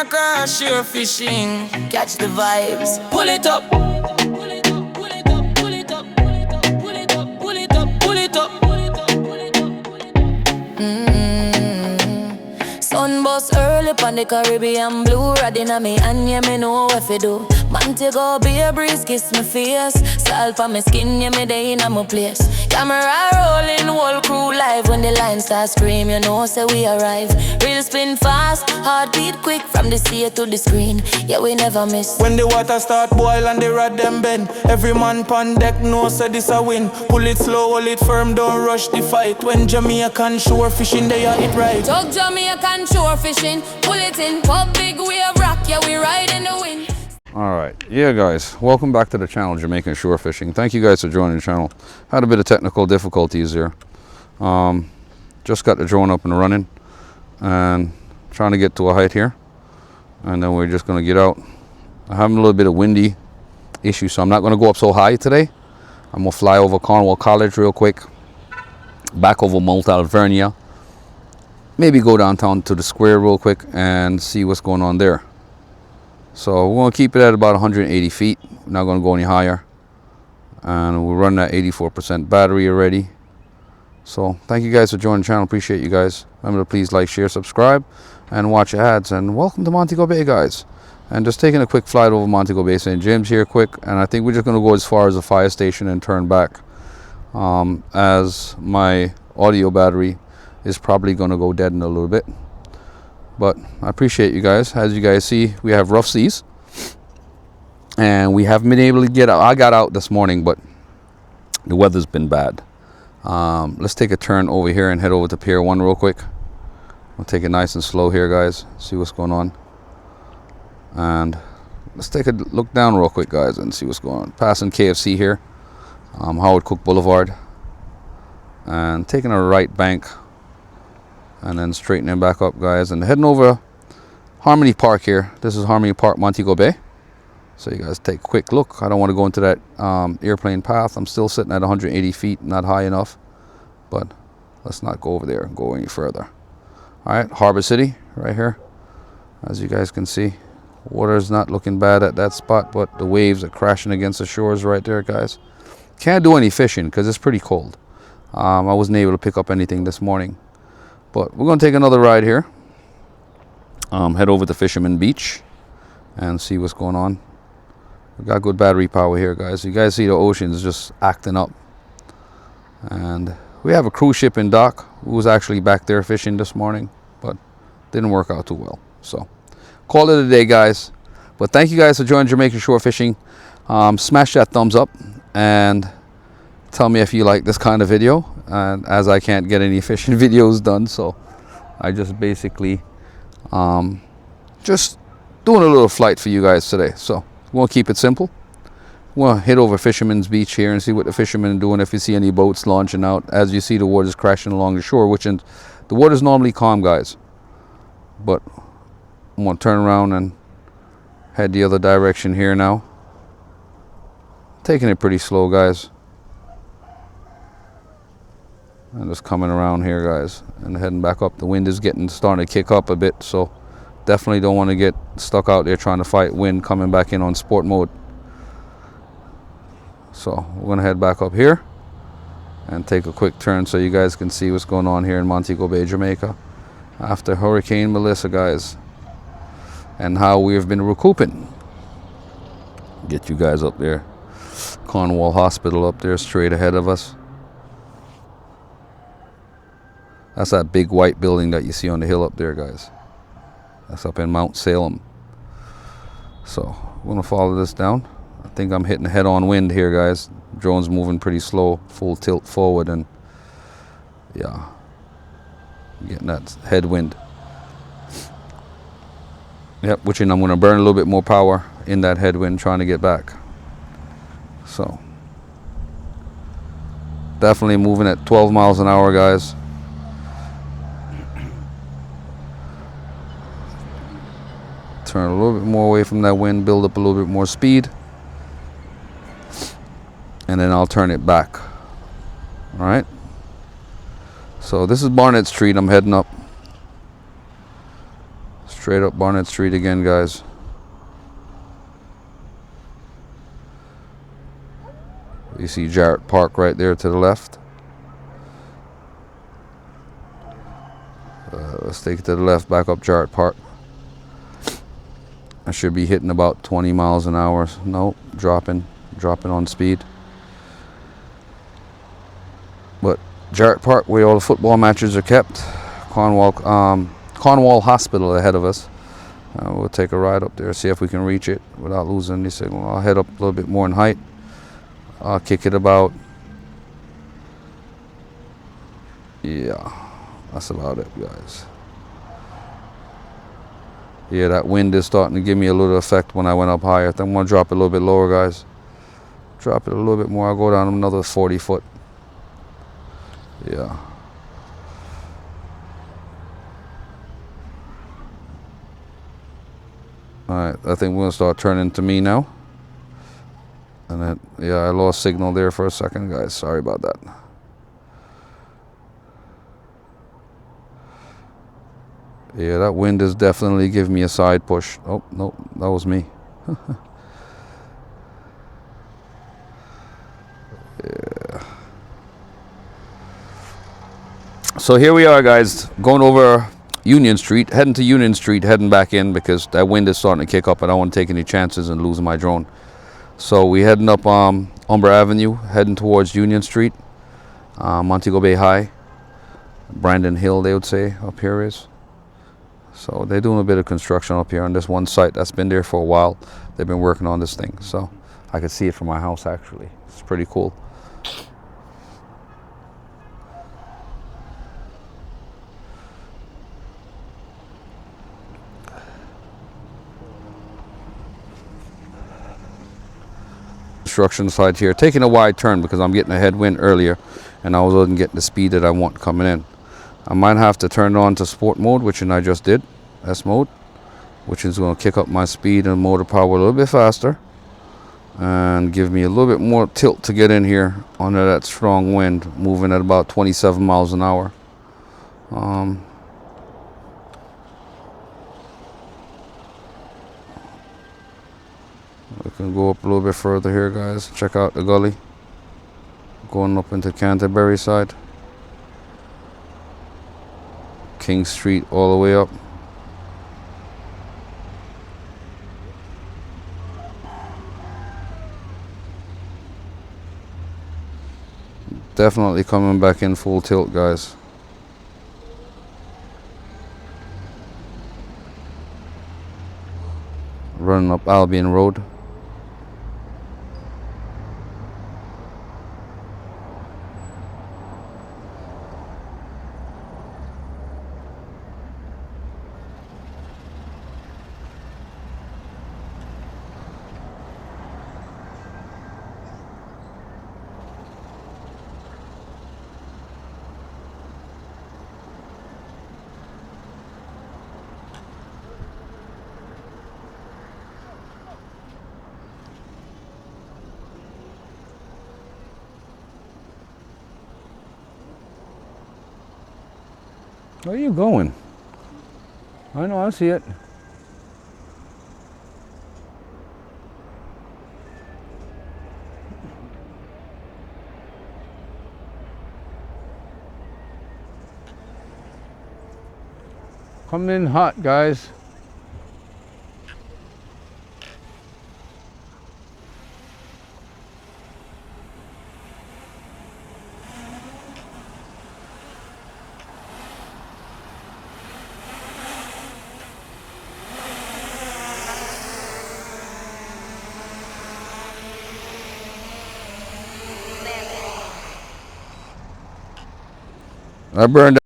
Jamaica, shore fishing. Catch the vibes. Pull it up. Pull it up, pull it up, pull it up, pull it up, pull it up, pull it up, pull it up, pull it up, pull it up, pull it up. Sun bust early on the Caribbean blue. Riding on me and yeah, me know what to do. Montego Bay breeze kiss me face. Salt on my skin, yeah, me day in my place. Camera rolling, whole crew live. When the line starts scream, you know, say we arrive. Real spin fast, heartbeat quick. From the sea to the screen, yeah, we never miss. When the water start boil and the rod them bend, every man pon deck knows say this a win. Pull it slow, hold it firm, don't rush the fight. When Jamaican shore fishing, they are it right. Talk Jamaican shore fishing, pull it in. Pop big wave rock, yeah, we ride in the wind. Alright, yeah guys, welcome back to the channel, Jamaican Shore Fishing. Thank you guys for joining the channel. Had a bit of technical difficulties there. Just got the drone up and running and trying to get to a height here. And then we're just going to get out. I'm having a little bit of windy issue, so I'm not going to go up so high today. I'm going to fly over Cornwall College real quick. Back over Mount Alvernia. Maybe go downtown to the square real quick and see what's going on there. So we're going to keep it at about 180 feet. We're not going to go any higher. And we're running at 84% battery already. So thank you guys for joining the channel. Appreciate you guys. Remember to please like, share, subscribe, and watch ads. And welcome to Montego Bay, guys. And just taking a quick flight over Montego Bay, St. James here quick. And I think we're just going to go as far as the fire station and turn back. As my audio battery is probably going to go dead in a little bit. But I appreciate you guys. As you guys see, we have rough seas. And we haven't been able to get out. I got out this morning, but the weather's been bad. Let's take a turn over here and head over to Pier 1 real quick. We'll take it nice and slow here, guys. See what's going on. And let's take a look down real quick, guys, and see what's going on. Passing KFC here. Howard Cook Boulevard. And taking a right bank. And then straightening back up, guys, and heading over Harmony Park here. This is Harmony Park, Montego Bay. So you guys take a quick look. I don't want to go into that airplane path. I'm still sitting at 180 feet, not high enough. But let's not go over there and go any further. All right, Harbor City right here. As you guys can see, water's not looking bad at that spot, but the waves are crashing against the shores right there, guys. Can't do any fishing because it's pretty cold. I wasn't able to pick up anything this morning. But we're going to take another ride here. Head over to Fisherman Beach and see what's going on. We got good battery power here, guys. You guys see the ocean's just acting up. And we have a cruise ship in dock who was actually back there fishing this morning, but didn't work out too well. So call it a day, guys. But thank you guys for joining Jamaican Shore Fishing. Smash that thumbs up and tell me if you like this kind of video. And as I can't get any fishing videos done, so I just basically just doing a little flight for you guys today. So we'll keep it simple. We'll head over Fisherman's Beach here and see what the fishermen are doing. If you see any boats launching out, as you see the water's crashing along the shore, which the water's normally calm, guys. But I'm gonna turn around and head the other direction here now. Taking it pretty slow, guys. And just coming around here, guys, and heading back up. The wind is starting to kick up a bit, so definitely don't want to get stuck out there trying to fight wind coming back in on sport mode. So we're going to head back up here and take a quick turn so you guys can see what's going on here in Montego Bay, Jamaica after Hurricane Melissa, guys, and how we have been recouping. Get you guys up there. Cornwall Hospital up there straight ahead of us. That's that big white building that you see on the hill up there, guys. That's up in Mount Salem. So we're gonna follow this down. I think I'm hitting head-on wind here, guys. Drone's moving pretty slow, full tilt forward, and yeah, getting that headwind. Yep, which I'm gonna burn a little bit more power in that headwind trying to get back. So definitely moving at 12 miles an hour, guys. Turn a little bit more away from that wind, build up a little bit more speed, and then I'll turn it back. All right. So this is Barnett Street. I'm heading up Straight up Barnett Street again, guys. You see Jarrett Park right there to the left. Let's take it to the left, back up Jarrett Park. I should be hitting about 20 miles an hour. Nope, dropping on speed. But Jarrett Park, where all the football matches are kept. Cornwall Hospital ahead of us. We'll take a ride up there, see if we can reach it without losing any signal. I'll head up a little bit more in height. I'll kick it about, yeah, that's about it, guys. Yeah, that wind is starting to give me a little effect when I went up higher. I think I'm gonna drop it a little bit lower, guys. Drop it a little bit more. I'll go down another 40 foot. Yeah. Alright, I think we're gonna start turning to me now. And then, yeah, I lost signal there for a second, guys. Sorry about that. Yeah, that wind is definitely giving me a side push. Oh, no, that was me. Yeah. So here we are, guys, going over Union Street, heading to Union Street, heading back in because that wind is starting to kick up. I don't want to take any chances and losing my drone. So we heading up Umber Avenue, heading towards Union Street, Montego Bay High, Brandon Hill, they would say, up here is. So they're doing a bit of construction up here on this one site that's been there for a while. They've been working on this thing. So I could see it from my house, actually. It's pretty cool. Construction site here, taking a wide turn because I'm getting a headwind earlier and I wasn't getting the speed that I want coming in. I might have to turn it on to sport mode, which I just did, S mode, which is going to kick up my speed and motor power a little bit faster and give me a little bit more tilt to get in here under that strong wind, moving at about 27 miles an hour. We can go up a little bit further here, guys. Check out the gully. Going up into Canterbury side. King Street all the way up. Definitely coming back in full tilt, guys. Running up Albion Road. Where are you going? I know, I see it. Coming in hot, guys. I burned